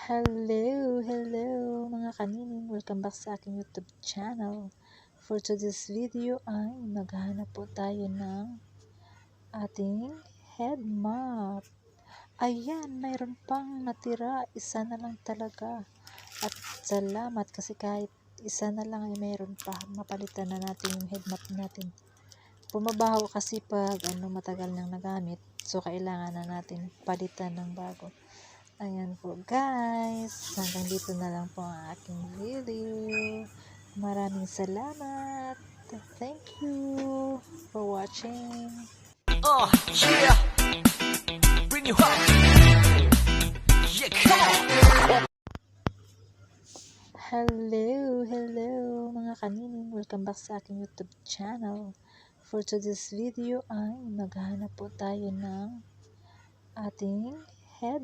Hello mga kanining, welcome back sa aking YouTube channel. For today's video ay maghahanap po tayo ng ating head mop. Ayan, mayroon pang natira, isa na lang talaga. At salamat kasi kahit isa na lang ay mayroon pa, mapalitan na natin yung head mop natin. Pumabaho kasi pag matagal nang nagamit, so kailangan na natin palitan ng bago. Ayan po guys, hanggang dito na lang po ang aking video. Maraming salamat. Thank you for watching. Yeah, bring you up. Yeah, come on. Hello mga kanining, welcome back sa aking YouTube channel. For today's video ay maghahanap po tayo ng ating head